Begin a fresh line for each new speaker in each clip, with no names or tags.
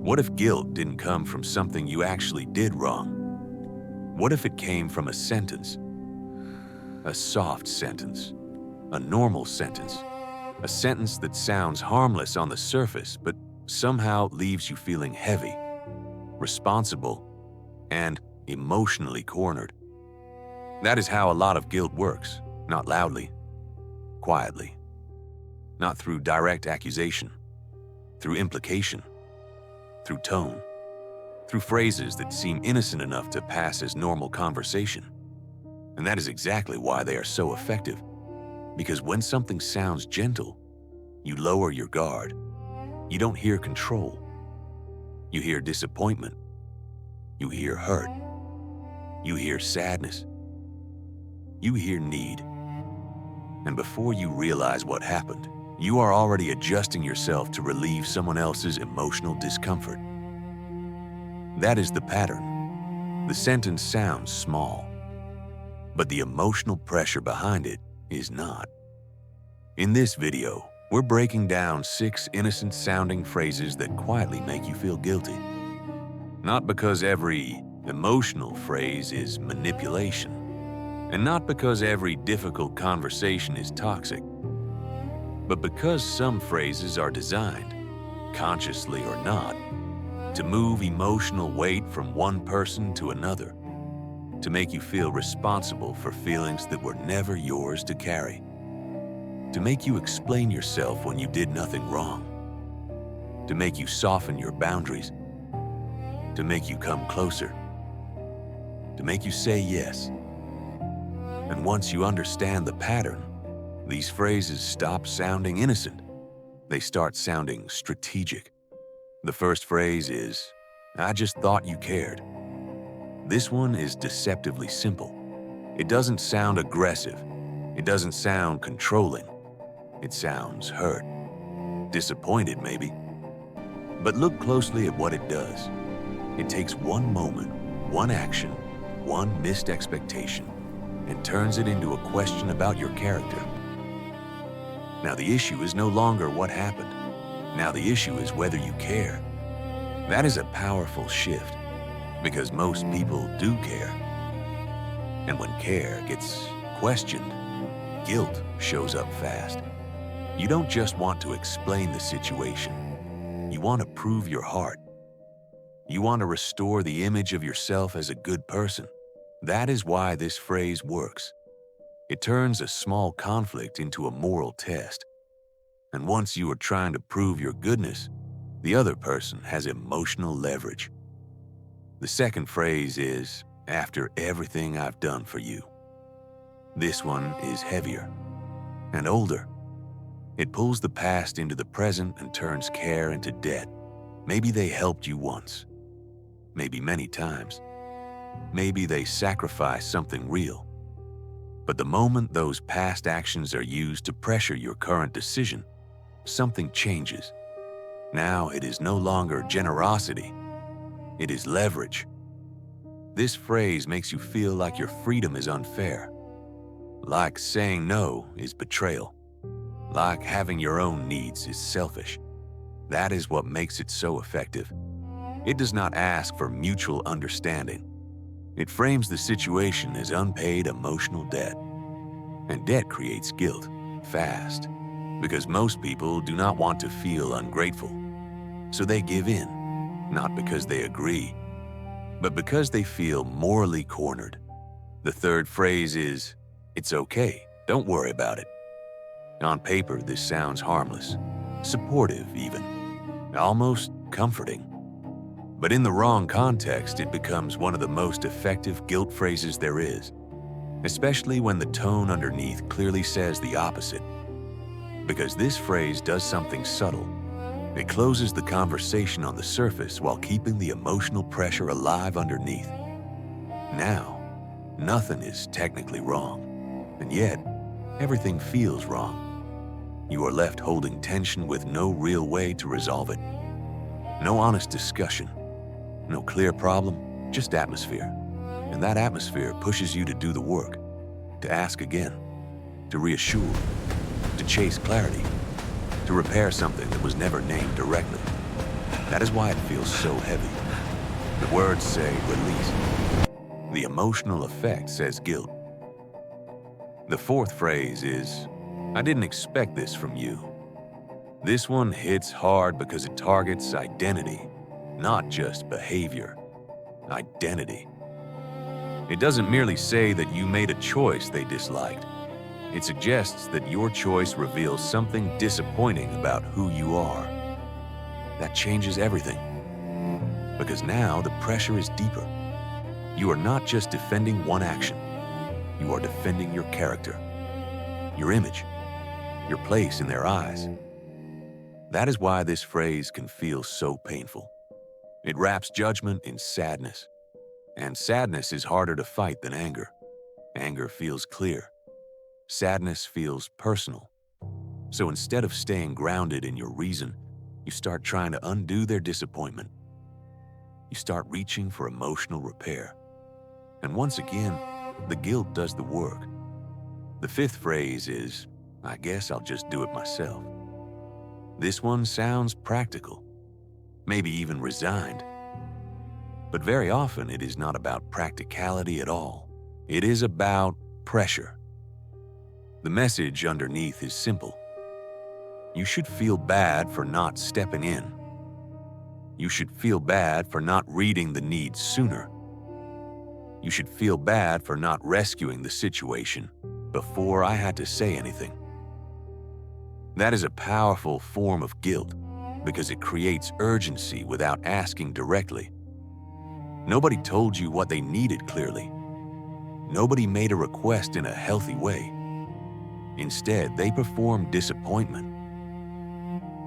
What if guilt didn't come from something you actually did wrong? What if it came from a sentence? A soft sentence, a normal sentence, a sentence that sounds harmless on the surface but somehow leaves you feeling heavy, responsible, and emotionally cornered. That is how a lot of guilt works, not loudly, quietly, not through direct accusation, through implication, through tone, through phrases that seem innocent enough to pass as normal conversation. And that is exactly why they are so effective. Because when something sounds gentle, you lower your guard. You don't hear control. You hear disappointment. You hear hurt. You hear sadness. You hear need. And before you realize what happened, you are already adjusting yourself to relieve someone else's emotional discomfort. That is the pattern. The sentence sounds small, but the emotional pressure behind it is not. In this video, we're breaking down 6 innocent-sounding phrases that quietly make you feel guilty. Not because every emotional phrase is manipulation, and not because every difficult conversation is toxic, but because some phrases are designed, consciously or not, to move emotional weight from one person to another, to make you feel responsible for feelings that were never yours to carry, to make you explain yourself when you did nothing wrong, to make you soften your boundaries, to make you come closer, to make you say yes. And once you understand the pattern, these phrases stop sounding innocent. They start sounding strategic. The first phrase is, "I just thought you cared." This one is deceptively simple. It doesn't sound aggressive. It doesn't sound controlling. It sounds hurt, disappointed maybe. But look closely at what it does. It takes one moment, one action, one missed expectation, and turns it into a question about your character. Now the issue is no longer what happened. Now the issue is whether you care. That is a powerful shift, because most people do care. And when care gets questioned, guilt shows up fast. You don't just want to explain the situation. You want to prove your heart. You want to restore the image of yourself as a good person. That is why this phrase works. It turns a small conflict into a moral test. And once you are trying to prove your goodness, the other person has emotional leverage. The second phrase is, "After everything I've done for you." This one is heavier and older. It pulls the past into the present and turns care into debt. Maybe they helped you once. Maybe many times. Maybe they sacrificed something real. But the moment those past actions are used to pressure your current decision, something changes. Now it is no longer generosity. It is leverage. This phrase makes you feel like your freedom is unfair. Like saying no is betrayal. Like having your own needs is selfish. That is what makes it so effective. It does not ask for mutual understanding. It frames the situation as unpaid emotional debt. And debt creates guilt, fast, because most people do not want to feel ungrateful. So they give in, not because they agree, but because they feel morally cornered. The third phrase is, "It's okay, don't worry about it." On paper, this sounds harmless, supportive even, almost comforting. But in the wrong context, it becomes one of the most effective guilt phrases there is, especially when the tone underneath clearly says the opposite. Because this phrase does something subtle. It closes the conversation on the surface while keeping the emotional pressure alive underneath. Now, nothing is technically wrong, and yet everything feels wrong. You are left holding tension with no real way to resolve it. No honest discussion. No clear problem, just atmosphere. And that atmosphere pushes you to do the work, to ask again, to reassure, to chase clarity, to repair something that was never named directly. That is why it feels so heavy. The words say release. The emotional effect says guilt. The fourth phrase is, I didn't expect this from you. This one hits hard because it targets identity, not just behavior. Identity. It doesn't merely say that you made a choice they disliked. It suggests that your choice reveals something disappointing about who you are. That changes everything. Because now the pressure is deeper. You are not just defending one action. You are defending your character, your image, your place in their eyes. That is why this phrase can feel so painful. It wraps judgment in sadness. And sadness is harder to fight than anger. Anger feels clear. Sadness feels personal. So instead of staying grounded in your reason, you start trying to undo their disappointment. You start reaching for emotional repair. And once again, the guilt does the work. The fifth phrase is, I guess I'll just do it myself. This one sounds practical, maybe even resigned. But very often it is not about practicality at all. It is about pressure. The message underneath is simple. You should feel bad for not stepping in. You should feel bad for not reading the needs sooner. You should feel bad for not rescuing the situation before I had to say anything. That is a powerful form of guilt because it creates urgency without asking directly. Nobody told you what they needed clearly. Nobody made a request in a healthy way. Instead, they performed disappointment.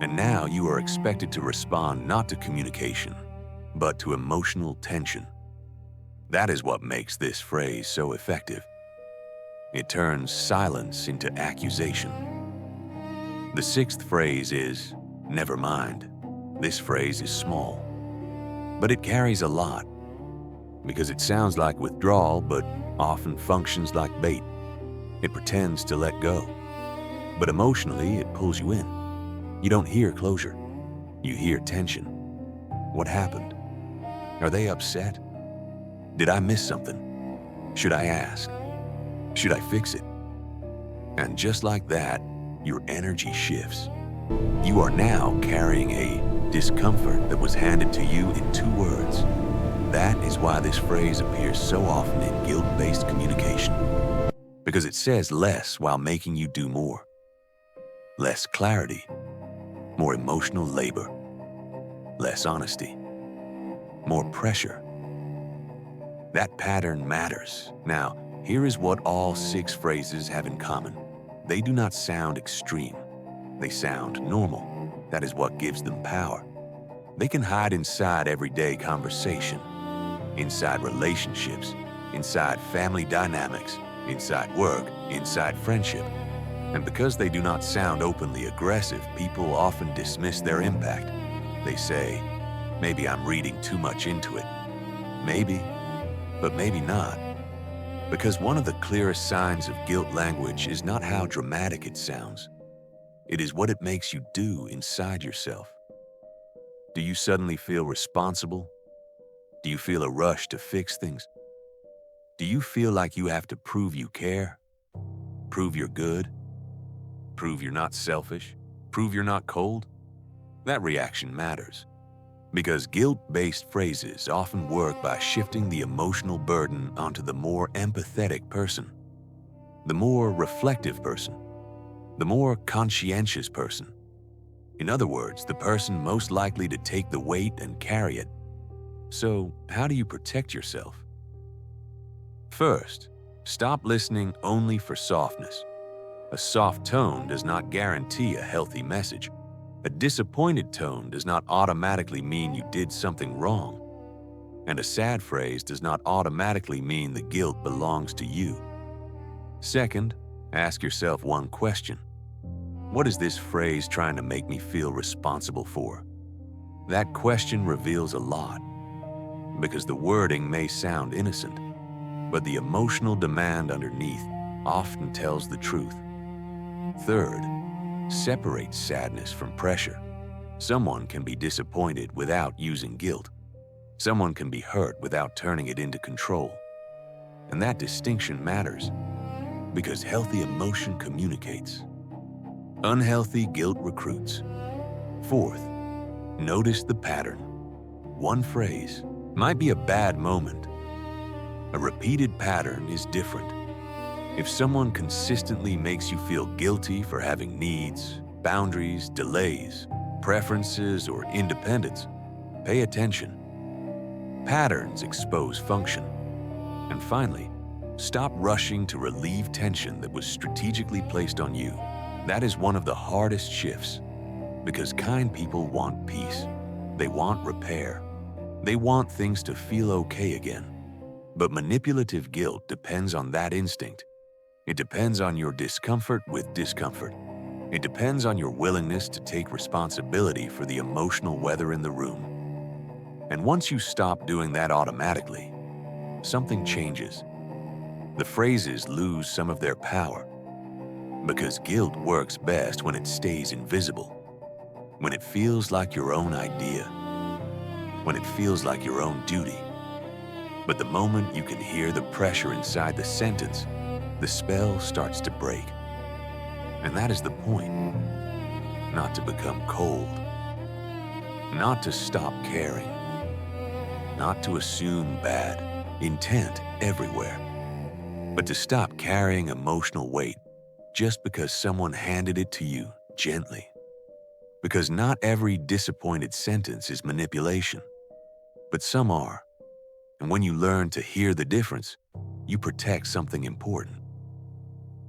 And now you are expected to respond not to communication, but to emotional tension. That is what makes this phrase so effective. It turns silence into accusation. The sixth phrase is, never mind. This phrase is small, but it carries a lot because it sounds like withdrawal, but often functions like bait. It pretends to let go, but emotionally it pulls you in. You don't hear closure. You hear tension. What happened? Are they upset? Did I miss something? Should I ask? Should I fix it? And just like that, your energy shifts. You are now carrying a discomfort that was handed to you in 2 words. That is why this phrase appears so often in guilt-based communication. Because it says less while making you do more. Less clarity, more emotional labor, less honesty, more pressure. That pattern matters. Now, here is what all 6 phrases have in common. They do not sound extreme. They sound normal. That is what gives them power. They can hide inside everyday conversation, inside relationships, inside family dynamics, inside work, inside friendship. And because they do not sound openly aggressive, people often dismiss their impact. They say, maybe I'm reading too much into it. Maybe, but maybe not. Because one of the clearest signs of guilt language is not how dramatic it sounds. It is what it makes you do inside yourself. Do you suddenly feel responsible? Do you feel a rush to fix things? Do you feel like you have to prove you care? Prove you're good? Prove you're not selfish? Prove you're not cold? That reaction matters. Because guilt-based phrases often work by shifting the emotional burden onto the more empathetic person, the more reflective person, the more conscientious person. In other words, the person most likely to take the weight and carry it. So, how do you protect yourself? First, stop listening only for softness. A soft tone does not guarantee a healthy message. A disappointed tone does not automatically mean you did something wrong. And a sad phrase does not automatically mean the guilt belongs to you. Second, ask yourself one question. What is this phrase trying to make me feel responsible for? That question reveals a lot. Because the wording may sound innocent, but the emotional demand underneath often tells the truth. Third, separate sadness from pressure. Someone can be disappointed without using guilt. Someone can be hurt without turning it into control. And that distinction matters because healthy emotion communicates. Unhealthy guilt recruits. Fourth, notice the pattern. One phrase might be a bad moment. A repeated pattern is different. If someone consistently makes you feel guilty for having needs, boundaries, delays, preferences, or independence, pay attention. Patterns expose function. And finally, stop rushing to relieve tension that was strategically placed on you. That is one of the hardest shifts, because kind people want peace. They want repair. They want things to feel okay again. But manipulative guilt depends on that instinct. It depends on your discomfort with discomfort. It depends on your willingness to take responsibility for the emotional weather in the room. And once you stop doing that automatically, something changes. The phrases lose some of their power, because guilt works best when it stays invisible, when it feels like your own idea, when it feels like your own duty. But the moment you can hear the pressure inside the sentence, the spell starts to break. And that is the point. Not to become cold. Not to stop caring. Not to assume bad intent everywhere. But to stop carrying emotional weight just because someone handed it to you gently. Because not every disappointed sentence is manipulation, but some are. And when you learn to hear the difference, you protect something important.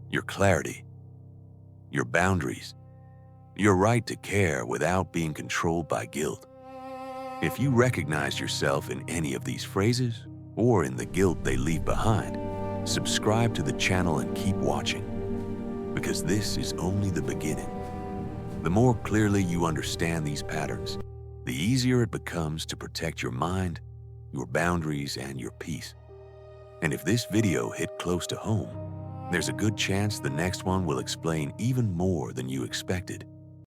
Your clarity, your boundaries, your right to care without being controlled by guilt. If you recognize yourself in any of these phrases, or in the guilt they leave behind, subscribe to the channel and keep watching, because this is only the beginning. The more clearly you understand these patterns, the easier it becomes to protect your mind, your boundaries, and your peace. And if this video hit close to home, there's a good chance the next one will explain even more than you expected.